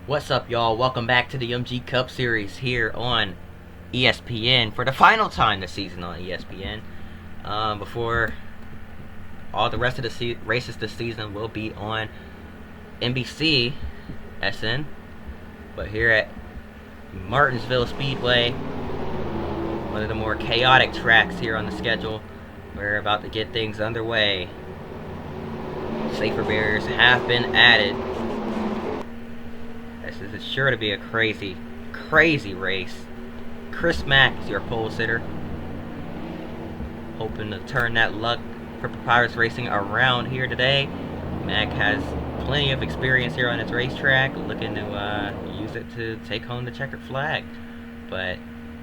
What's up, y'all? Welcome back to the MG Cup Series here on ESPN for the final time this season on ESPN. Before all the rest of the races this season will be on NBC SN, but here at Martinsville Speedway, one of the more chaotic tracks here on the schedule, we're about to get things underway. Safer barriers have been added. This is sure to be a crazy race. Chris Mack is your pole sitter, hoping to turn that luck for Papyrus Racing around here today. Mack has plenty of experience here on his racetrack, looking to use it to take home the checkered flag. But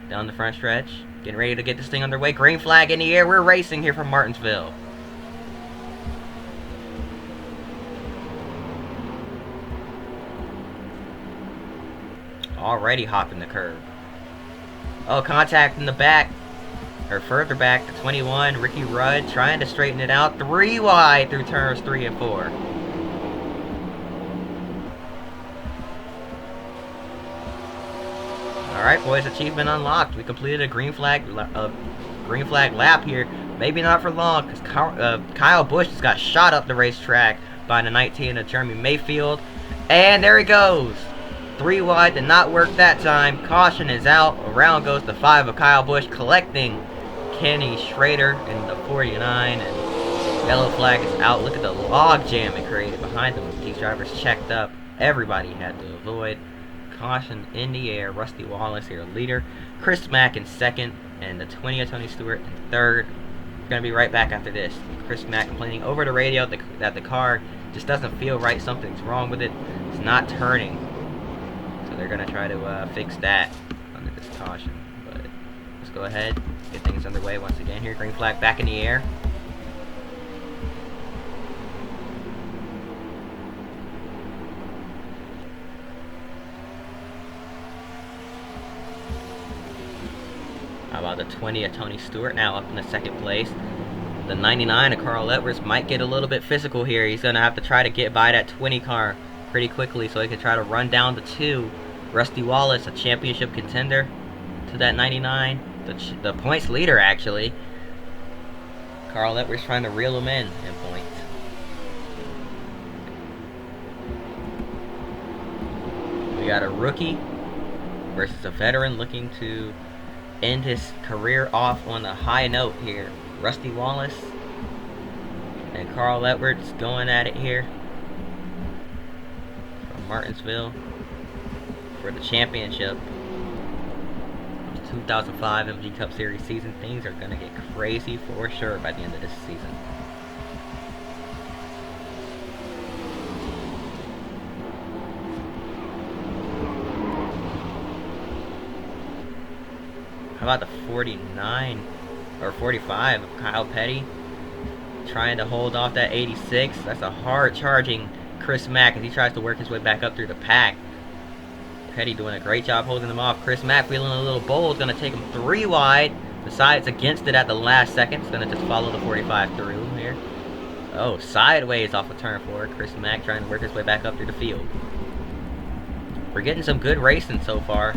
down the front stretch, getting ready to get this thing underway. Green flag in the air. We're racing here from Martinsville. Already hopping the curb. Oh, contact in the back, or further back to 21. Ricky Rudd trying to straighten it out. 3 wide through turns 3 and 4. Alright, boys, achievement unlocked. We completed a green flag lap here. Maybe not for long, because Kyle Busch just got shot up the racetrack by the 19 of Jeremy Mayfield. And there he goes. 3 wide did not work that time. Caution is out. Around goes the 5 of Kyle Busch, collecting Kenny Schrader in the 49. And yellow flag is out. Look at the log jam it created behind them. These drivers checked up. Everybody had to avoid. Caution in the air. Rusty Wallace here, leader. Chris Mack in second. And the 20 of Tony Stewart in third. We're going to be right back after this. Chris Mack complaining over the radio that the car just doesn't feel right. Something's wrong with it. It's not turning. They're going to try to fix that under this caution. But let's go ahead, get things underway once again here. Green flag back in the air. How about the 20 of Tony Stewart now up in the second place. The 99 of Carl Edwards might get a little bit physical here. He's going to have to try to get by that 20 car pretty quickly so he can try to run down the 2. Rusty Wallace, a championship contender to that 99. The points leader, actually. Carl Edwards trying to reel him in points. We got a rookie versus a veteran looking to end his career off on a high note here. Rusty Wallace and Carl Edwards going at it here from Martinsville for the championship. 2005 MG Cup Series season. Things are going to get crazy for sure by the end of this season. How about the 49 or 45 of Kyle Petty trying to hold off that 86? That's a hard charging Chris Mack as he tries to work his way back up through the pack. Petty doing a great job holding them off. Chris Mack feeling a little bold. Going to take him 3 wide. Decides against it at the last second. He's going to just follow the 45 through here. Oh, sideways off of turn 4. Chris Mack trying to work his way back up through the field. We're getting some good racing so far.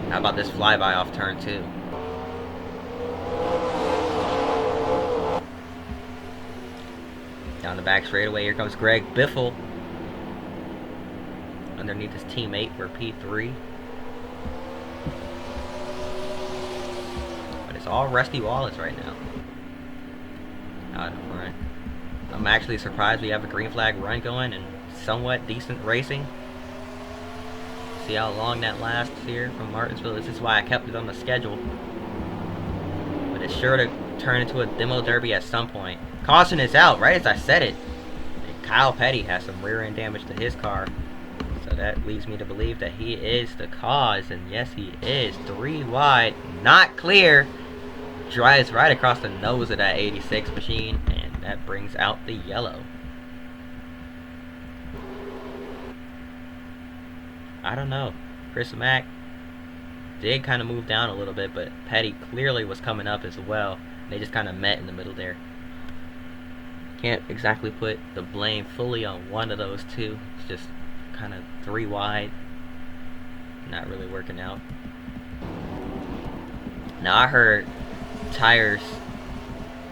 How about this flyby off turn 2? Down the back straightaway, here comes Greg Biffle. Underneath his teammate for P3. But it's all Rusty Wallace right now. Out in front. I'm actually surprised we have a green flag run going and somewhat decent racing. See how long that lasts here from Martinsville. This is why I kept it on the schedule. But it's sure to turn into a demo derby at some point. Caution is out, right as I said it. And Kyle Petty has some rear end damage to his car. So that leads me to believe that he is the cause. And yes, he is. 3 wide, not clear. Drives right across the nose of that 86 machine. And that brings out the yellow. I don't know. Chris Mack did kind of move down a little bit, but Petty clearly was coming up as well. They just kind of met in the middle there. Can't exactly put the blame fully on one of those two. It's just kind of 3 wide. Not really working out. Now I heard tires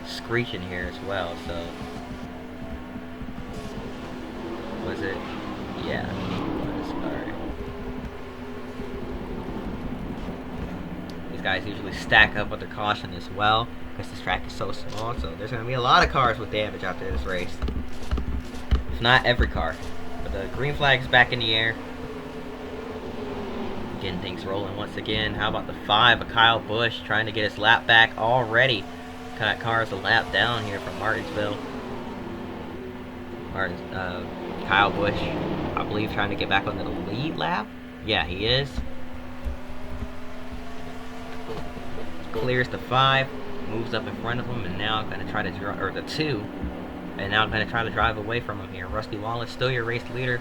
screeching here as well, so was it? Yeah, it was. Alright. These guys usually stack up under caution as well, because this track is so small, so there's going to be a lot of cars with damage after this race. If not every car. But the green flag's back in the air. Getting things rolling once again. How about the 5 of Kyle Busch trying to get his lap back already? That car's a lap down here from Martinsville. Kyle Busch, I believe, trying to get back on the lead lap. Yeah, he is. Clears the 5, moves up in front of him, and now I'm going to try to drive, or the 2, and now I'm going to try to drive away from him here. Rusty Wallace, still your race leader.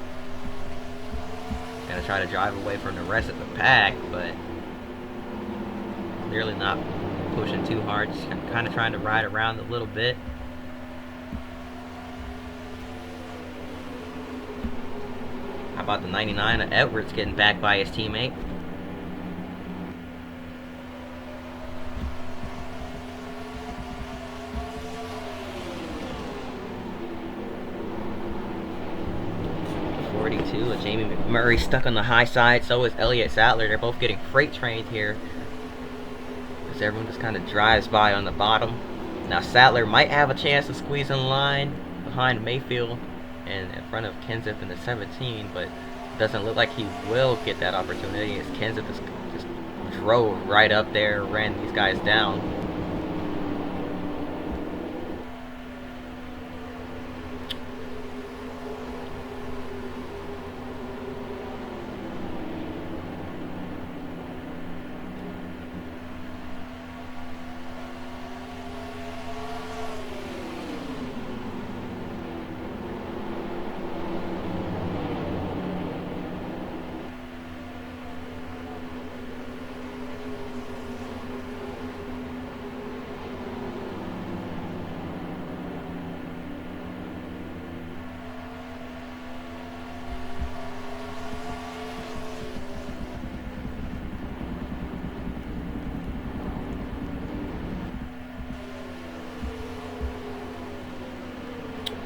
Going to try to drive away from the rest of the pack, but clearly not pushing too hard. Just kind of trying to ride around a little bit. How about the 99 of Edwards getting back by his teammate? Jamie McMurray stuck on the high side. So is Elliott Sattler. They're both getting freight trained here, because everyone just kind of drives by on the bottom. Now Sattler might have a chance to squeeze in line behind Mayfield and in front of Kenseth in the 17, but it doesn't look like he will get that opportunity, as Kenseth just drove right up there, ran these guys down.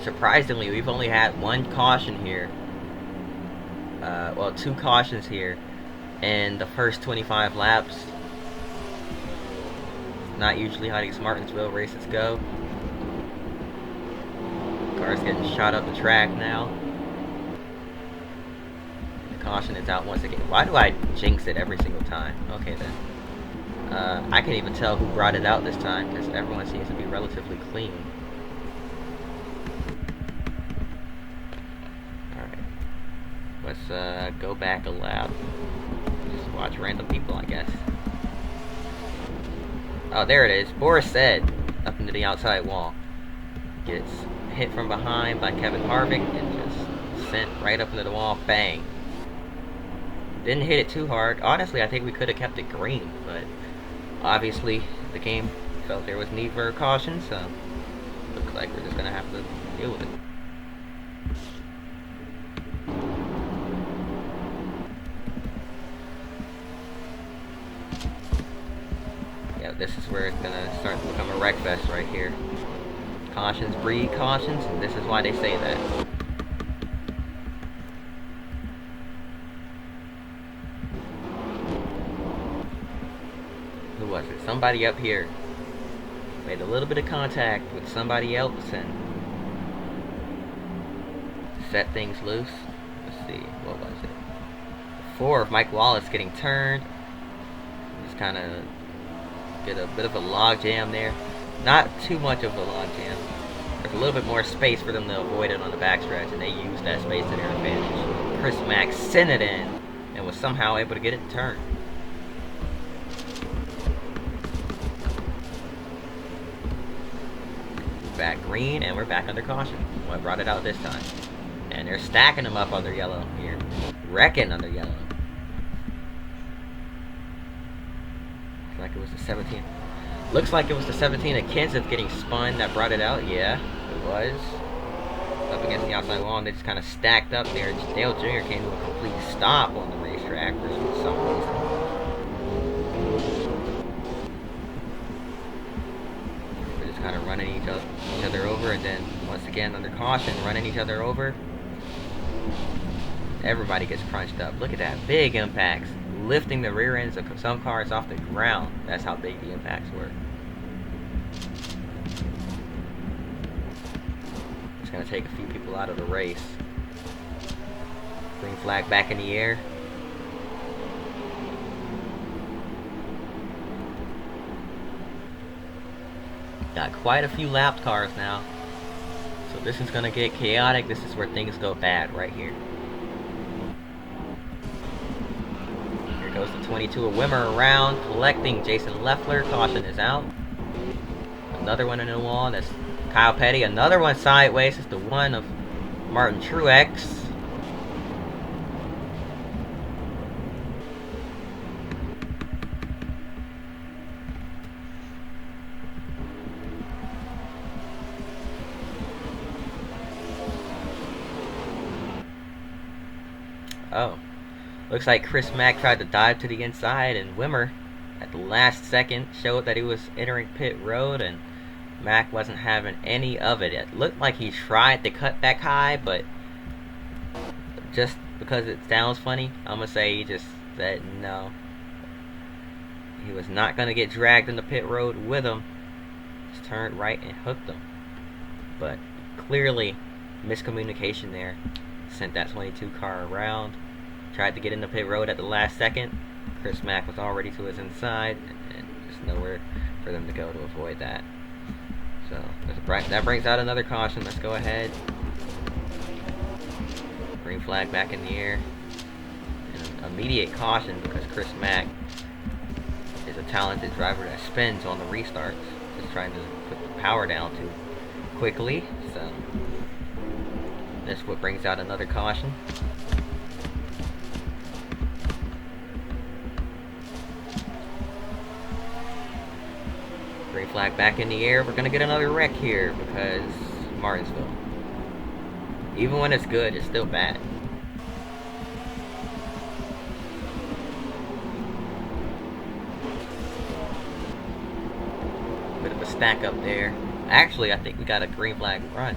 Surprisingly, we've only had 1 caution here. Well, 2 cautions here in the first 25 laps. Not usually how these Martinsville races go. Cars getting shot up the track now. The caution is out once again. Why do I jinx it every single time? Okay then. I can't even tell who brought it out this time, because everyone seems to be relatively clean. Let's go back a lap. Just watch random people, I guess. Oh, there it is. Boris said up into the outside wall. Gets hit from behind by Kevin Harvick and just sent right up into the wall. Bang. Didn't hit it too hard. Honestly, I think we could have kept it green, but obviously the game felt there was need for a caution, so looks like we're just going to have to deal with it. This is where it's gonna start to become a wreck fest right here. Cautions breed cautions, and this is why they say that. Who was it? Somebody up here made a little bit of contact with somebody else and set things loose. Let's see, what was it? 4 of Mike Wallace getting turned. Just kind of get a bit of a log jam there. Not too much of a log jam. There's a little bit more space for them to avoid it on the backstretch, and they used that space to their advantage. Chris Mack sent it in and was somehow able to get it turned. Back green, and we're back under caution. What brought it out this time? And they're stacking them up under yellow here. Wrecking under yellow. 17. Looks like it was the 17 of Kenseth getting spun that brought it out. Yeah, it was. Up against the outside wall, and they just kind of stacked up there. Dale Jr. came to a complete stop on the racetrack for some reason. We're just kind of running each other over, and then once again under caution, running each other over. Everybody gets crunched up. Look at that, big impacts, lifting the rear ends of some cars off the ground. That's how big the impacts were. It's going to take a few people out of the race. Green flag back in the air. Got quite a few lapped cars now. So this is going to get chaotic. This is where things go bad right here. Here goes the 22 of Wimmer around, collecting Jason Leffler. Caution is out. Another one in the wall. That's Kyle Petty. Another one sideways. It's the one of Martin Truex. Oh. Looks like Chris Mack tried to dive to the inside, and Wimmer, at the last second, showed that he was entering pit road, and Mack wasn't having any of it. It looked like he tried to cut back high, but just because it sounds funny, I'm going to say he just said no. He was not going to get dragged in the pit road with him. Just turned right and hooked him. But clearly, miscommunication there. Sent that 22 car around. Tried to get in the pit road at the last second. Chris Mack was already to his inside, and there's nowhere for them to go to avoid that. So that brings out another caution. Let's go ahead. Green flag back in the air. And an immediate caution because Chris Mack is a talented driver that spins on the restarts. Just trying to put the power down too quickly. So that's what brings out another caution. Green flag back in the air. We're gonna get another wreck here because Martinsville. Even when it's good, it's still bad. Bit of a stack up there. Actually, I think we got a green flag run.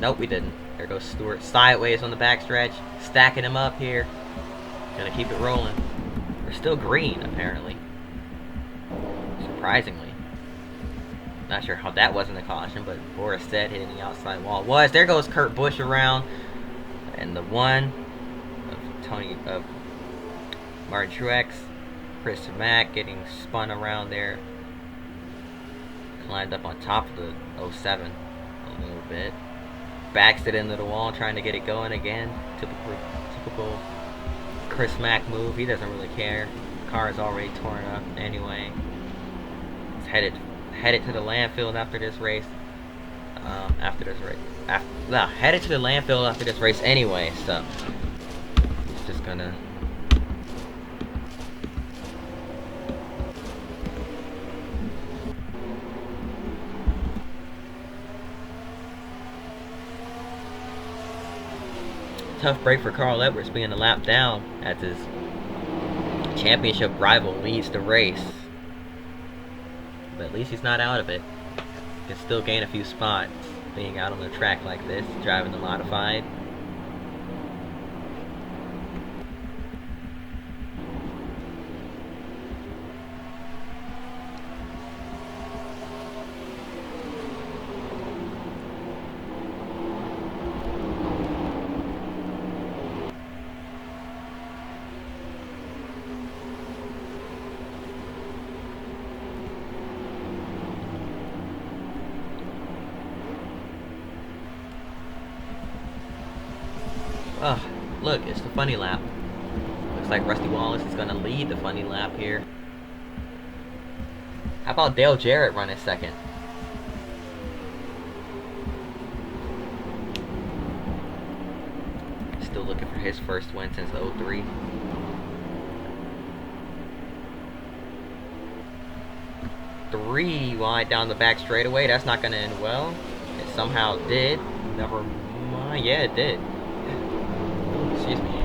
Nope, we didn't. There goes Stewart sideways on the backstretch, stacking him up here. Gonna keep it rolling. We're still green, apparently. Surprisingly. Not sure how that wasn't a caution, but Boris said hitting the outside wall was. There goes Kurt Busch around. And the one of Martin Truex. Chris Mack getting spun around there. Climbed up on top of the 07 a little bit. Backs it into the wall, trying to get it going again. Typical Chris Mack move. He doesn't really care. The car is already torn up anyway. It's headed to the landfill after this race. Headed to the landfill after this race anyway. So it's just gonna. Tough break for Carl Edwards being a lap down as his championship rival leads the race. But at least he's not out of it. He can still gain a few spots being out on the track like this, driving the modified. Oh, look, it's the funny lap. Looks like Rusty Wallace is going to lead the funny lap here. How about Dale Jarrett running second? still looking for his first win since '03. Three wide down the back straightaway. That's not going to end well. It somehow did. Never mind. Yeah, it did. Excuse me.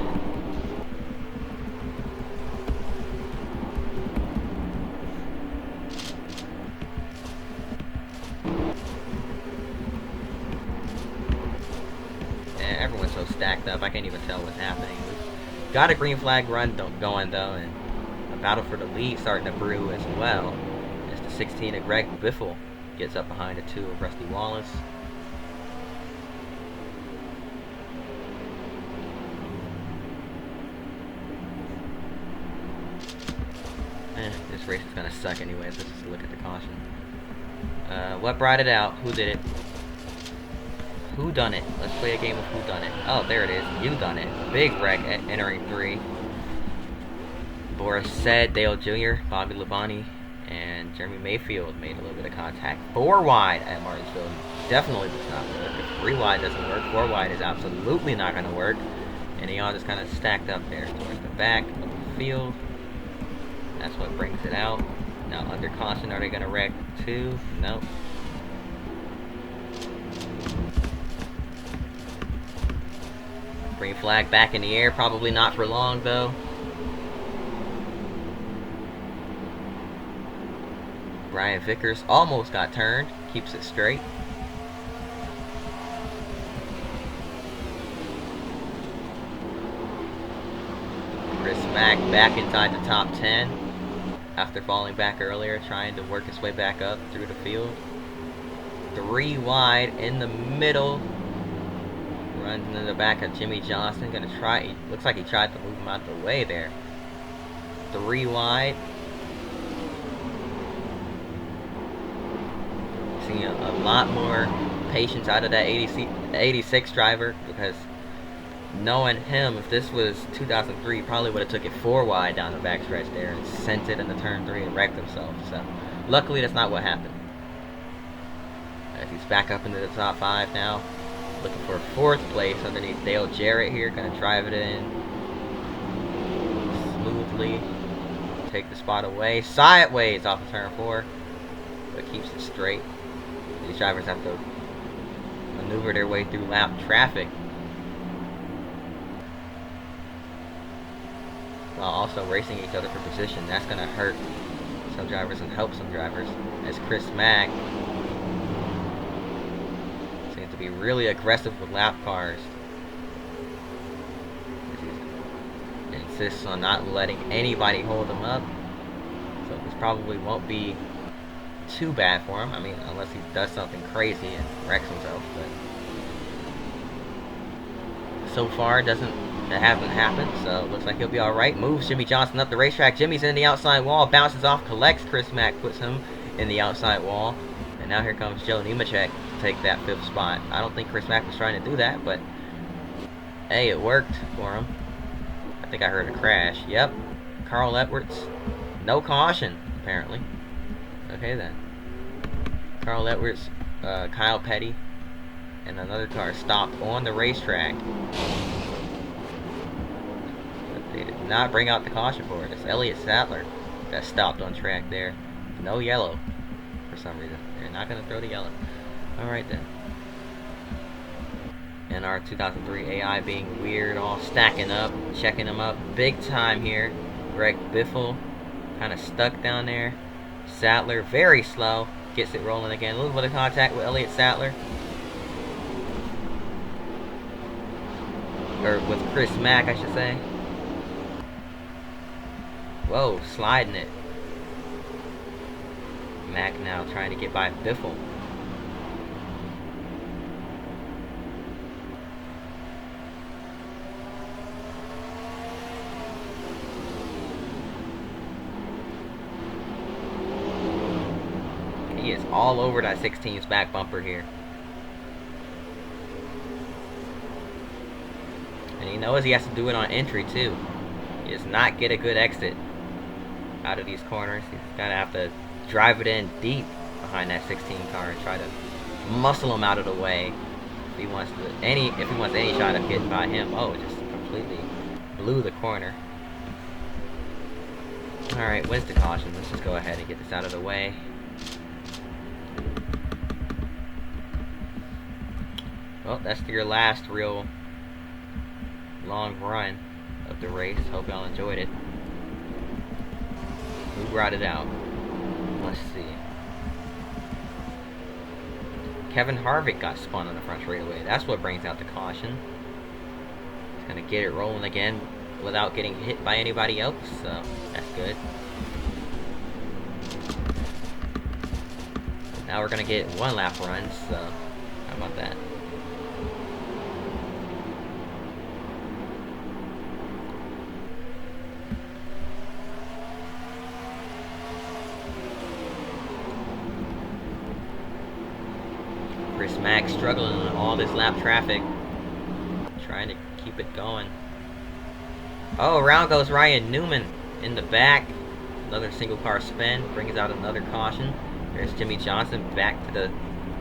Everyone's so stacked up, I can't even tell what's happening. We've got a green flag run going though, and a battle for the lead starting to brew as well. As the 16 of Greg Biffle gets up behind the 2 of Rusty Wallace. This race is gonna suck anyways. Let's just look at the caution. What brought it out? Who did it? Who done it? Let's play a game of who done it. Oh, there it is. You done it. Big wreck at entering 3. Boris said, Dale Jr., Bobby Labonte, and Jeremy Mayfield made a little bit of contact. 4 wide at Martinsville. Definitely does not work. If 3 wide doesn't work, 4 wide is absolutely not going to work. And they all just kind of stacked up there towards the back of the field. That's what brings it out. Now, under caution, are they going to wreck 2? Nope. Green flag back in the air, probably not for long though. Brian Vickers almost got turned, keeps it straight. Chris Mack back inside the top 10 after falling back earlier, trying to work his way back up through the field. 3 wide in the middle. Runs into the back of Jimmy Johnson. Gonna try. Looks like he tried to move him out of the way there. 3 wide. Seeing a lot more patience out of that 86 driver, because knowing him, if this was 2003, probably would have took it 4 wide down the backstretch there and sent it into turn 3 and wrecked himself. So luckily that's not what happened. As he's back up into the top 5 now. Looking for 4th place underneath Dale Jarrett here. Gonna drive it in smoothly. Take the spot away. Sideways off of turn 4. But keeps it straight. These drivers have to maneuver their way through lap traffic, while also racing each other for position. That's gonna hurt some drivers and help some drivers. As Chris Mack to be really aggressive with lap cars. He insists on not letting anybody hold him up. So this probably won't be too bad for him. I mean, unless he does something crazy and wrecks himself. But so far, it hasn't happened. So it looks like he'll be alright. Moves Jimmy Johnson up the racetrack. Jimmy's in the outside wall. Bounces off. Collects Chris Mack. Puts him in the outside wall. And now here comes Joe Nemechek to take that 5th spot. I don't think Chris Mack was trying to do that, but hey, it worked for him. I think I heard a crash. Yep. Carl Edwards. No caution, apparently. Okay then. Carl Edwards, Kyle Petty, and another car stopped on the racetrack. But they did not bring out the caution for it. It's Elliott Sattler that stopped on track there. No yellow. For some reason. They're not going to throw the yellow. Alright then. And our 2003 AI being weird, all stacking up, checking them up. Big time here. Greg Biffle kind of stuck down there. Sattler very slow. Gets it rolling again. A little bit of contact with Elliott Sattler. Or with Chris Mack, I should say. Whoa, sliding it. Mack now trying to get by Biffle. He is all over that 16's back bumper here. And he knows he has to do it on entry too. He does not get a good exit out of these corners. He's gonna have to drive it in deep behind that 16 car and try to muscle him out of the way if he wants any shot of getting by him. Oh, just completely blew the corner. Alright, when's the caution? Let's just go ahead and get this out of the way. Well, that's your last real long run of the race. Hope y'all enjoyed it. Who brought it out? Let's see. Kevin Harvick got spun on the front straightaway. That's what brings out the caution. He's gonna get it rolling again without getting hit by anybody else, so that's good. Now we're gonna get 1 lap runs, so how about that? Chris Mack struggling in all this lap traffic, trying to keep it going. Oh, around goes Ryan Newman in the back. Another single car spin brings out another caution. There's Jimmy Johnson back to the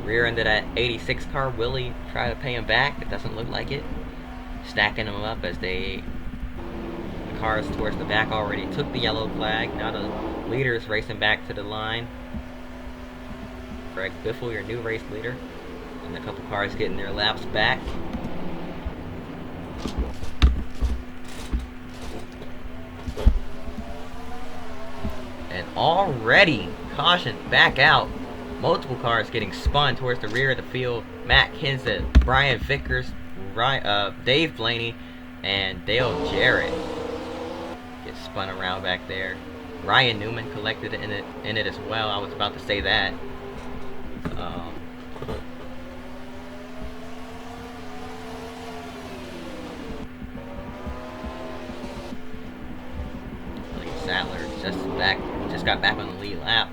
rear end of that 86 car. Will he try to pay him back? It doesn't look like it. Stacking them up as the cars towards the back already took the yellow flag. Now the leaders racing back to the line. Greg Biffle, your new race leader. And a couple cars getting their laps back. And already, caution back out. Multiple cars getting spun towards the rear of the field. Matt Kenseth, Brian Vickers, Dave Blaney, and Dale Jarrett get spun around back there. Ryan Newman collected in it as well. I was about to say that. Sadler just got back on the lead lap,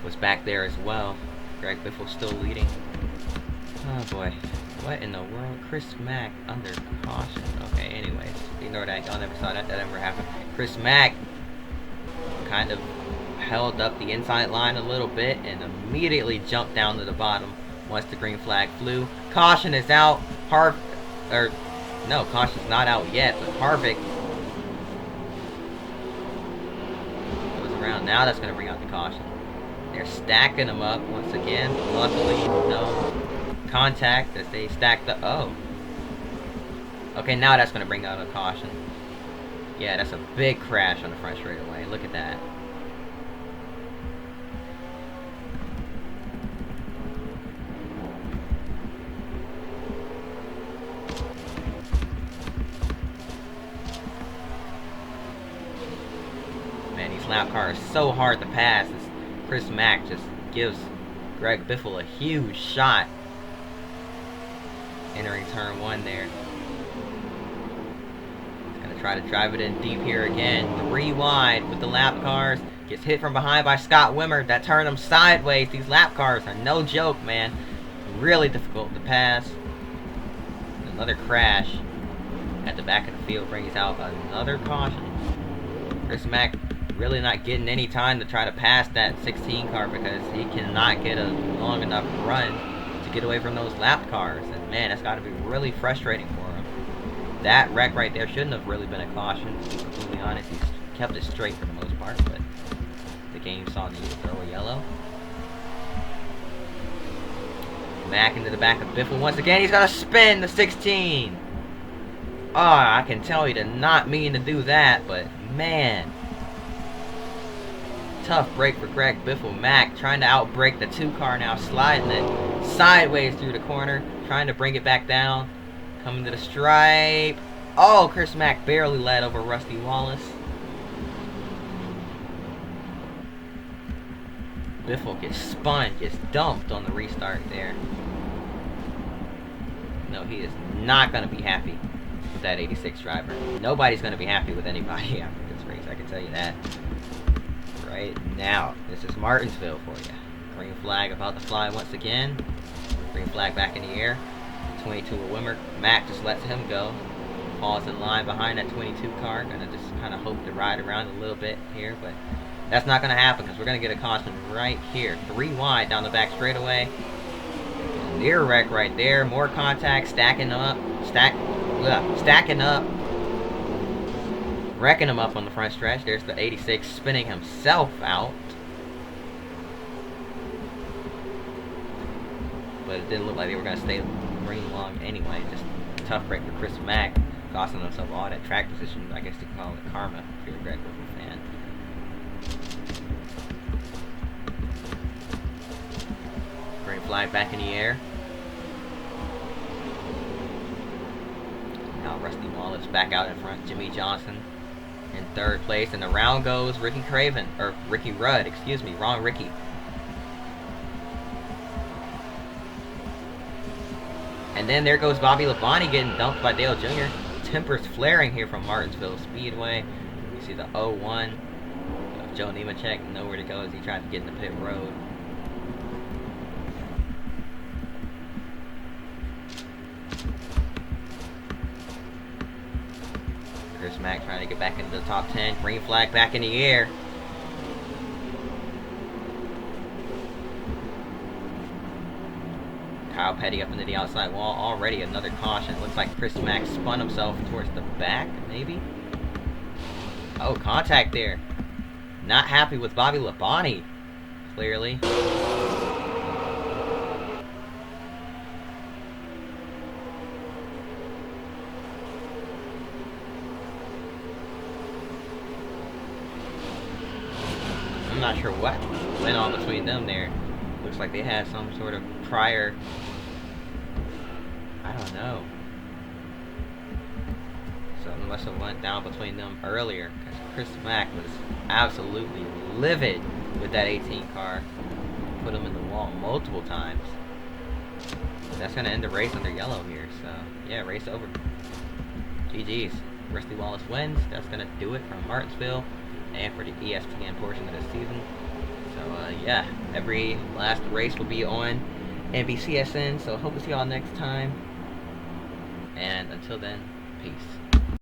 was back there as well. Greg Biffle still leading. Oh boy, what in the world? Chris Mack under caution. Okay, anyways, ignore that. Y'all never saw that ever happen. Chris Mack kind of held up the inside line a little bit and immediately jumped down to the bottom once the green flag flew. Caution is out. No, caution's not out yet, but Harvick around. Now that's going to bring out the caution. They're stacking them up once again. Luckily, no contact as they stack the... Oh. Okay, now that's going to bring out a caution. Yeah, that's a big crash on the front straightaway. Look at that. Lap car is so hard to pass as Chris Mack just gives Greg Biffle a huge shot entering turn 1 there. He's gonna try to drive it in deep here again. 3 wide with the lap cars. Gets hit from behind by Scott Wimmer. That turned him sideways. These lap cars are no joke, man. Really difficult to pass. Another crash at the back of the field brings out another caution. Chris Mack really not getting any time to try to pass that 16 car because he cannot get a long enough run to get away from those lap cars. And man, that's got to be really frustrating for him. That wreck right there shouldn't have really been a caution, to be completely honest. He's kept it straight for the most part, but the game saw the throw a yellow. Mack into the back of Biffle once again. He's got to spin the 16. Oh, I can tell he did not mean to do that, but man. Tough break for Greg Biffle. Mack trying to outbrake the 2 car now, sliding it sideways through the corner, trying to bring it back down, coming to the stripe. Oh, Chris Mack barely led over Rusty Wallace. Biffle gets spun, gets dumped on the restart there. No, he is not going to be happy with that 86 driver. Nobody's going to be happy with anybody after this race, I can tell you that. Right now, this is Martinsville for you. Green flag about to fly once again. Green flag back in the air. 22 of Wimmer. Mack just lets him go. Falls in line behind that 22 car. Gonna just kind of hope to ride around a little bit here, but that's not gonna happen because we're gonna get a caution right here. 3 wide down the back straightaway. Near wreck right there. More contact, stacking up. Stacking up. wrecking him up on the front stretch. There's the 86 spinning himself out. But it didn't look like they were going to stay green long anyway. Just a tough break for Chris Mack, costing himself all that track position. I guess you could call it karma if you're a Greg Griffin fan. Green flag back in the air. Now Rusty Wallace back out in front. Jimmy Johnson in third place. And the round goes Ricky Rudd, excuse me, wrong Ricky. And then there goes Bobby Labonte getting dumped by Dale Jr. Tempers flaring here from Martinsville Speedway. You see the 0-1. Joe Nemechek, nowhere to go as he tried to get in the pit road. Chris Mack trying to get back into the top 10. Green flag back in the air. Kyle Petty up into the outside wall. Already another caution. Looks like Chris Mack spun himself towards the back, maybe? Oh, contact there. Not happy with Bobby Labonte, clearly. I'm not sure what went on between them there. Looks like they had some sort of prior... I don't know. Something must have went down between them earlier, because Chris Mack was absolutely livid with that 18 car. Put him in the wall multiple times. That's going to end the race under yellow here, so yeah, race over. GG's. Rusty Wallace wins. That's going to do it from Martinsville and for the ESPN portion of the season. So yeah, every last race will be on NBCSN, so hope to see y'all next time. And until then, peace.